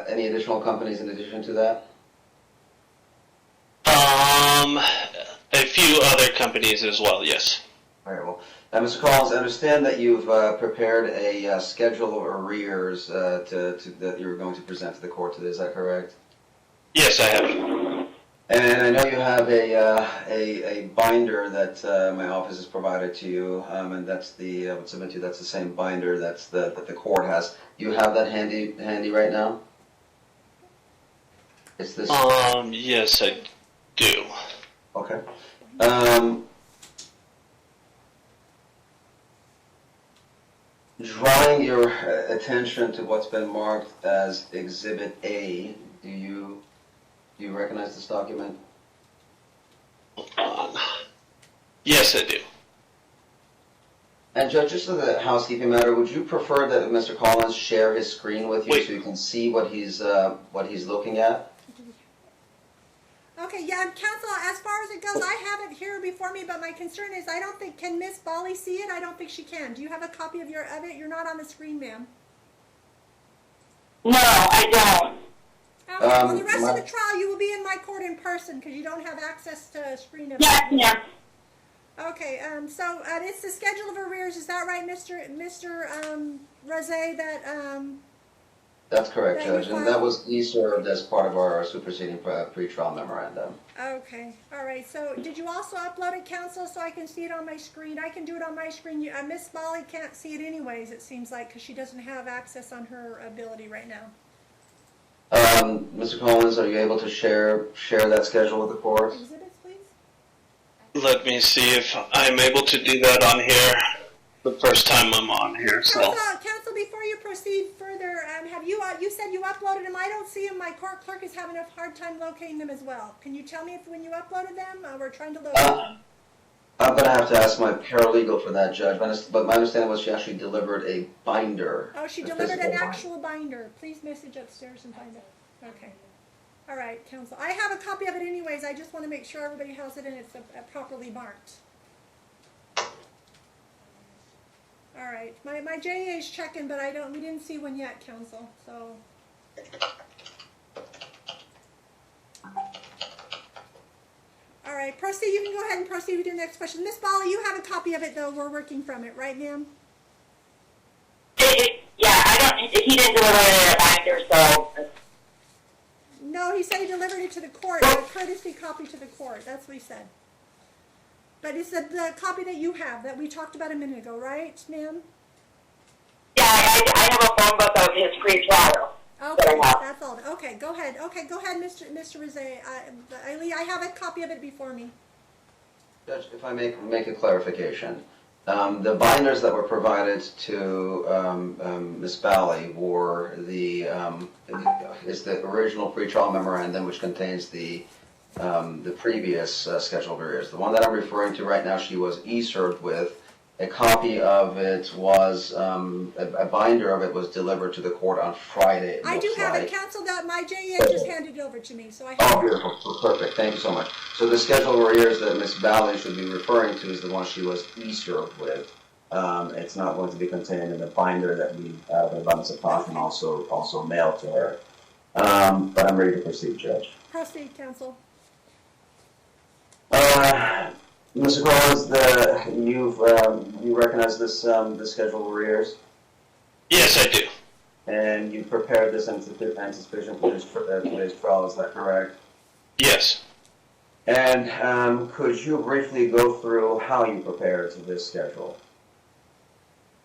Any additional companies in addition to that? A few other companies as well, yes. All right, well, Mr. Collins, I understand that you've prepared a schedule of arrears that you're going to present to the court today. Is that correct? Yes, I have. And I know you have a binder that my office has provided to you, and that's I would submit to you, that's the same binder that the court has. You have that handy right now? It's this. Yes, I do. Okay. Drawing your attention to what's been marked as Exhibit A, do you recognize this document? Yes, I do. And Judge, just as a housekeeping matter, would you prefer that Mr. Collins share his screen with you so you can see what he's looking at? Okay, yeah, counsel, as far as it goes, I have it here before me, but my concern is I don't think, can Miss Bali see it? I don't think she can. Do you have a copy of it? You're not on the screen, ma'am. No, I don't. Okay, well, the rest of the trial, you will be in my court in person because you don't have access to a screen of Yes, ma'am. Okay, so it's the schedule of arrears. Is that right, Mr. Rosé? That's correct, That Judge, you and filed? that was served as part of our superseding pretrial memorandum. Okay, all right. So did you also upload it, counsel, so I can see it on my screen? I can do it on my screen. Miss Bali can't see it anyways, it seems like, because she doesn't have access on her ability right now. Mr. Collins, are you able to share that schedule with the court? Exhibits, please. Let me see if I'm able to do that on here. The first time I'm on here, so. Counsel, before you proceed further, have you said you uploaded them? I don't see them. My court clerk is having a hard time locating them as well. Can you tell me if when you uploaded them? We're trying to locate them. I'm going to have to ask my paralegal for that, Judge, but my understanding was she actually delivered a binder. Oh, she delivered an actual binder. Please message upstairs and find it. Okay. All right, counsel. I have a copy of it anyways. I just want to make sure everybody has it and it's properly marked. All right. My JA is checking, but we didn't see one yet, counsel. So. All right, proceed. You can go ahead and proceed with your next question. Miss Bali, you have a copy of it, though. We're working from it, right, ma'am? He didn't deliver it in a binder, so. No, he said he delivered it to the court, a courtesy copy to the court. That's what he said. But it's the copy that you have, that we talked about a minute ago, right, ma'am? Yeah, I have a phone book of his pre-trial. Okay, that's all. Okay, go ahead. Okay, go ahead, Mr. Rosé. I have a copy of it before me. Judge, if I make a clarification. The binders that were provided to Ms. Balle were is the original pretrial memorandum, which contains the previous schedule of arrears. The one that I'm referring to right now, she was e-served with. A copy of it was, a binder of it was delivered to the court on Friday. I do have it, counsel. That my JA just handed it over to me, so I have Oh, beautiful. Perfect. Thank you so much. So the schedule of arrears that Ms. Balle should be referring to is the one she was e-served with. It's not going to be contained in the binder that we, out of abundance of caution, also mailed to her. But I'm ready to proceed, Judge. Proceed, counsel. Mr. Collins, you recognize this schedule of arrears? Yes, I do. And you prepared this anticipation for today's trial, is that correct? Yes. And could you briefly go through how you prepared this schedule?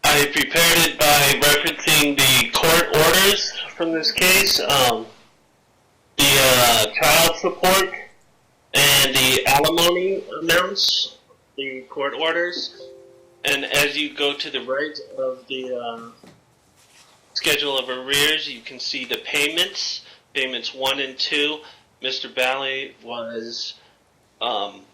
I prepared it by referencing the court orders from this case, the child support, and the alimony amounts, the court orders. And as you go to the right of the schedule of arrears, you can see the payments 1 and 2. Mr. Balle was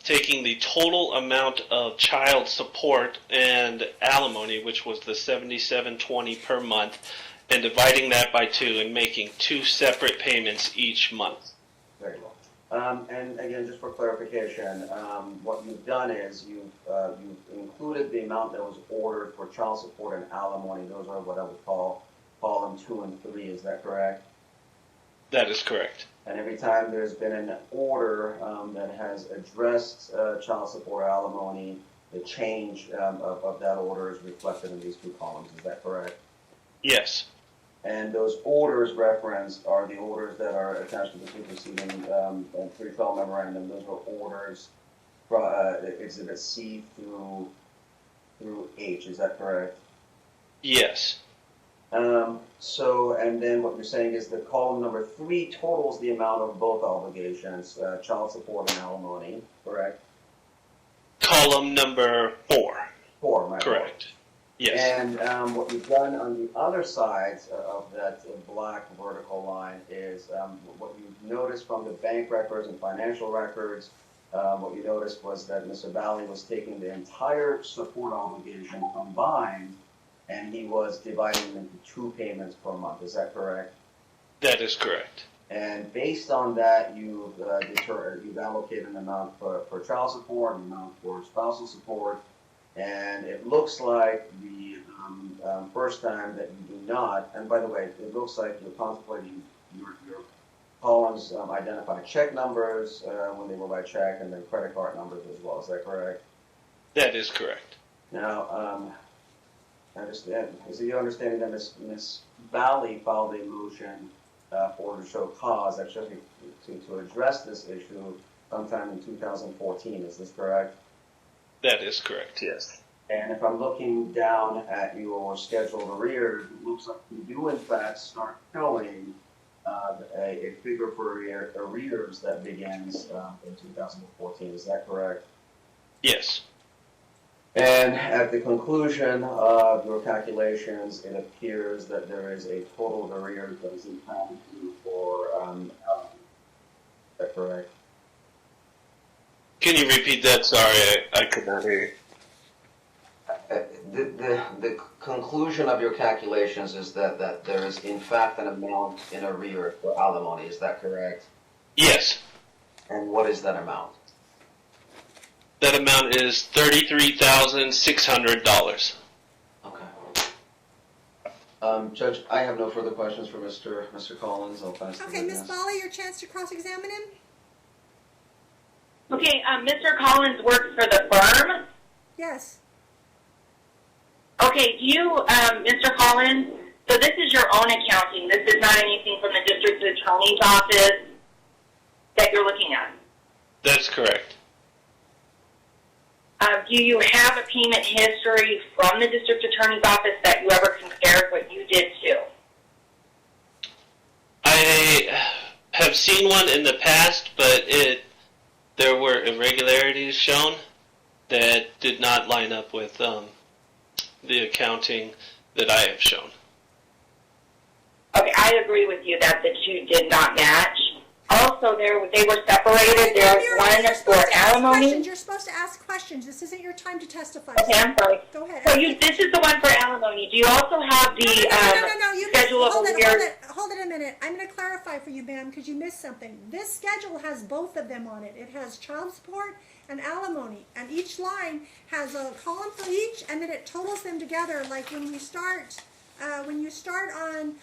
taking the total amount of child support and alimony, which was the $77.20 per month, and dividing that by 2 and making 2 separate payments each month. Very well. And again, just for clarification, what you've done is you've included the amount that was ordered for child support and alimony. Those are what I would call column 2 and 3. Is that correct? That is correct. And every time there's been an order that has addressed child support or alimony, the change of that order is reflected in these 2 columns. Is that correct? Yes. And those orders referenced are the orders that are attached to the superseding pretrial memorandum. Those are orders Exhibit C through H. Is that correct? Yes. And then what you're saying is that column number 3 totals the amount of both obligations, child support and alimony, correct? Column number 4. 4, my Correct. Yes. And what we've done on the other side of that black vertical line is what you noticed from the bank records and financial records. What you noticed was that Mr. Balle was taking the entire support obligation combined, and he was dividing them into 2 payments per month. Is that correct? That is correct. And based on that, you've allocated an amount for child support, an amount for spousal support, and it looks like the first time that you do not, and by the way, it looks like you're contemplating your columns identify check numbers when they were by check, and then credit card numbers as well. Is that correct? That is correct. Now, understand, is it your understanding that Ms. Balle filed a motion for to show cause, actually to address this issue sometime in 2014? Is this correct? That is correct, yes. And if I'm looking down at your scheduled arrears, it looks like you do in fact start showing a figure for arrears that begins in 2014. Is that correct? Yes. And at the conclusion of your calculations, it appears that there is a total of arrears that is impacted you for, is that correct? Can you repeat that? Sorry, I could not hear you. The conclusion of your calculations is that there is in fact an amount in arrears for alimony. Is that correct? Yes. And what is that amount? That amount is $33,600. Okay. Judge, I have no further questions for Mr. Collins. I'll pass. Okay, Ms. Balle, your chance to cross-examine him? Okay, Mr. Collins works for the firm. Yes. Okay, do you, Mr. Collins, so this is your own accounting. This is not anything from the district attorney's office that you're looking at. That's correct. Do you have a payment history from the district attorney's office that you ever compared what you did to? I have seen one in the past, but there were irregularities shown that did not line up with the accounting that I have shown. Okay, I agree with you that the two did not match. Also, they were separated. There's one for alimony. You're supposed to ask questions. This isn't your time to testify. Okay, I'm sorry. Go ahead. So this is the one for alimony. Do you also have the schedule of arrears? Hold it a minute. I'm going to clarify for you, ma'am, because you missed something. This schedule has both of them on it. It has child support and alimony, and each line has a column for each, and then it totals them together. Like when you start on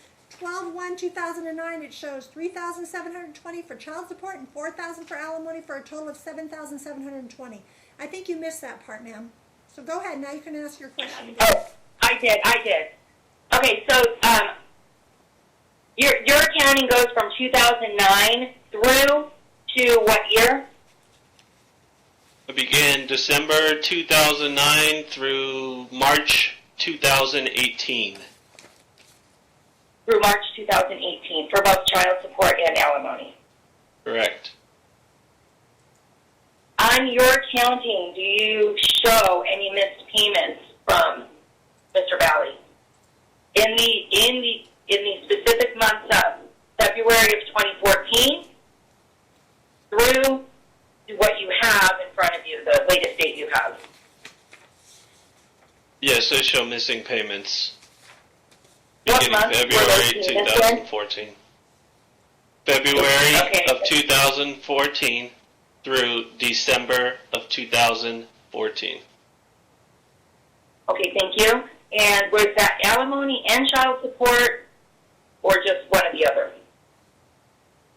12/1/2009, it shows $3,720 for child support and $4,000 for alimony for a total of $7,720. I think you missed that part, ma'am. So go ahead. Now you can ask your question again. Oh, I did. Okay, so your accounting goes from 2009 through to what year? It began December 2009 through March 2018. Through March 2018 for both child support and alimony. Correct. On your accounting, do you show any missed payments from Mr. Balle? In the specific months of February of 2014 through what you have in front of you, the latest date you have? Yes, I show missing payments. What Beginning month February were those 2014. February of 2014 through December of 2014. Okay, thank you. And was that alimony and child support, or just one or the other?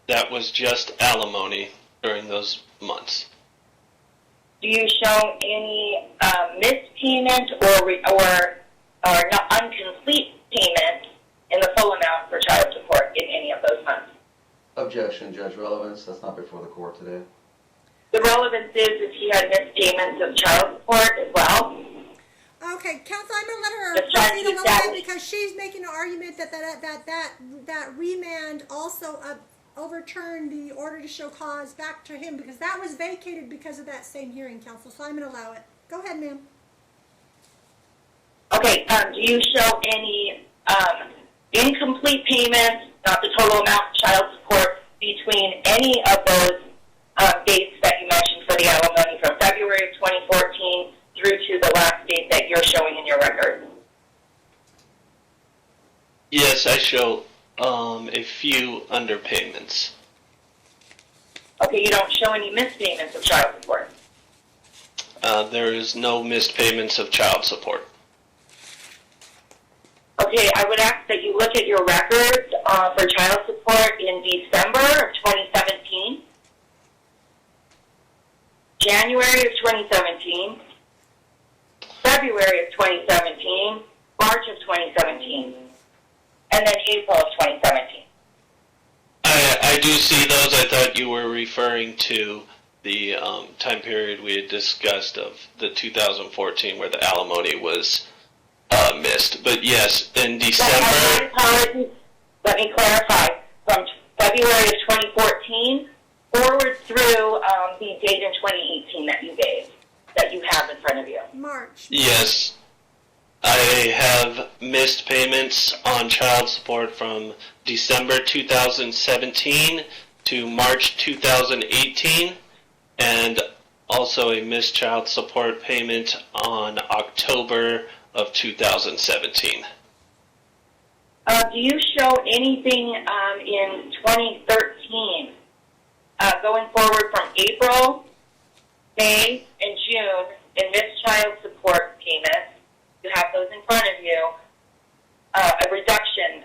That was just alimony during those months. Do you show any missed payment or not incomplete payment in the full amount for child support in any of those months? Objection, Judge. Relevance. That's not before the court today. The relevance is if he had missed payments of child support as well. Okay, counsel, I'm going to let her Just trying proceed to a little establish. bit because she's making an argument that remand also overturned the order to show cause back to him because that was vacated because of that same hearing, counsel. So I'm going to allow it. Go ahead, ma'am. Okay, do you show any incomplete payments, not the total amount of child support, between any of those dates that you mentioned for the alimony from February of 2014 through to the last date that you're showing in your record? Yes, I show a few underpayments. Okay, you don't show any missed payments of child support. There is no missed payments of child support. Okay, I would ask that you look at your records for child support in December of 2017, January of 2017, February of 2017, March of 2017, and then April of 2017. I do see those. I thought you were referring to the time period we had discussed of the 2014 where the alimony was missed. But yes, in December... Let me clarify. From February of 2014 forward through the date in 2018 that you gave, that you have in front of you. March. Yes. I have missed payments on child support from December 2017 to March 2018, and also a missed child support payment on October of 2017. Do you show anything in 2013 going forward from April, May, and June in missed child support payments? You have those in front of you. A reduction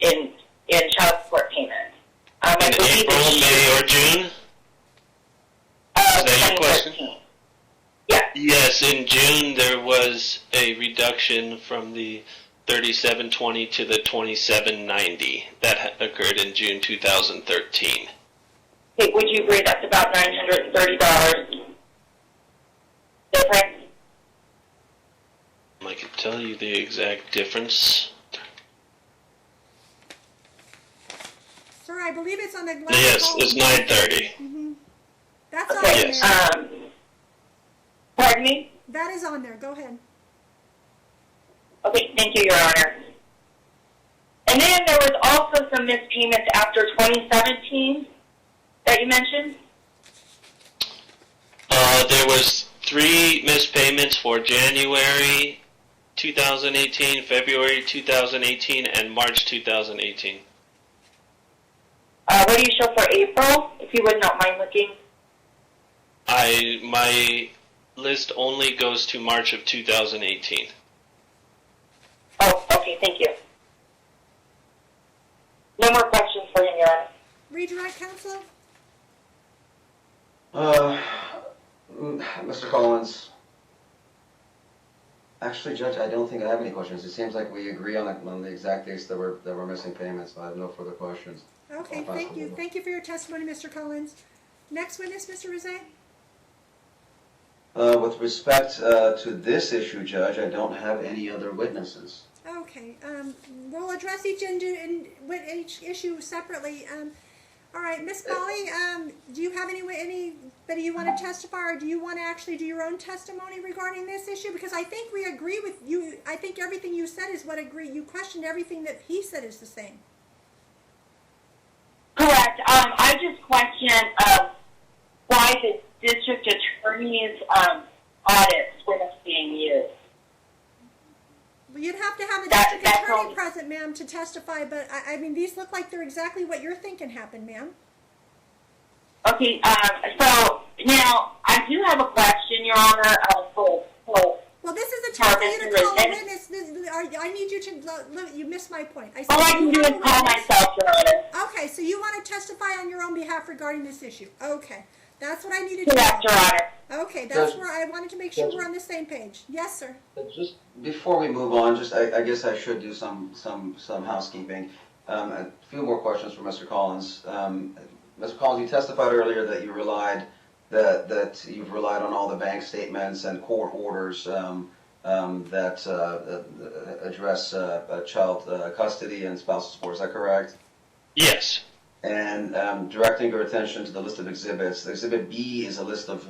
in child support payments. In April, May, or June? Is that your question? Yes. Yes, in June there was a reduction from the 3720 to the 2790. That occurred in June 2013. Okay, would you agree that's about $930 difference? I can tell you the exact difference. Sir, I believe it's on the last Yes, column. it's 930. Mm-hmm. That's on Okay. there. Pardon me? That is on there. Go ahead. Okay, thank you, Your Honor. And then there was also some missed payments after 2017 that you mentioned? There was 3 missed payments for January 2018, February 2018, and March 2018. What do you show for April, if you would not mind looking? My list only goes to March of 2018. Oh, okay, thank you. No more questions for you, Your Honor. Redirect counsel? Mr. Collins. Actually, Judge, I don't think I have any questions. It seems like we agree on the exact dates that were missing payments. I have no further questions. Okay, thank you. Thank you for your testimony, Mr. Collins. Next witness, Mr. Rizet? With respect to this issue, Judge, I don't have any other witnesses. Okay, we'll address each issue separately. All right, Ms. Bali, do you have anybody you want to testify, or do you want to actually do your own testimony regarding this issue? Because I think we agree with you. I think everything you said is what you questioned everything that he said is the same. Correct. I just question why the district attorney's audits were not being used. Well, you'd have to have the That's district attorney all. present, ma'am, to testify, but I mean, these look like they're exactly what you're thinking happened, ma'am. Okay, so now I do have a question, Your Honor. Well, this is a time for you to call a witness. I need you to, you missed my point. I said All I can do is call myself, Your Honor. Okay, so you want to testify on your own behalf regarding this issue. Okay, that's what I needed to Correct, Your know. Honor. Okay, that's where I wanted to make sure we're on the same page. Yes, sir. Just before we move on, I guess I should do some housekeeping. A few more questions for Mr. Collins. Mr. Collins, you testified earlier that you've relied on all the bank statements and court orders that address child custody and spousal support. Is that correct? Yes. And directing your attention to the list of exhibits. Exhibit B is a list of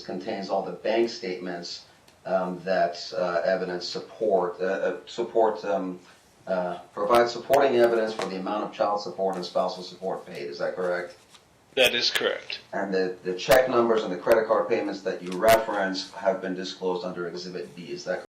contains all the bank statements that evidence provide supporting evidence for the amount of child support and spousal support paid. Is that correct? That is correct. And the check numbers and the credit card payments that you reference have been disclosed under Exhibit B. Is that correct?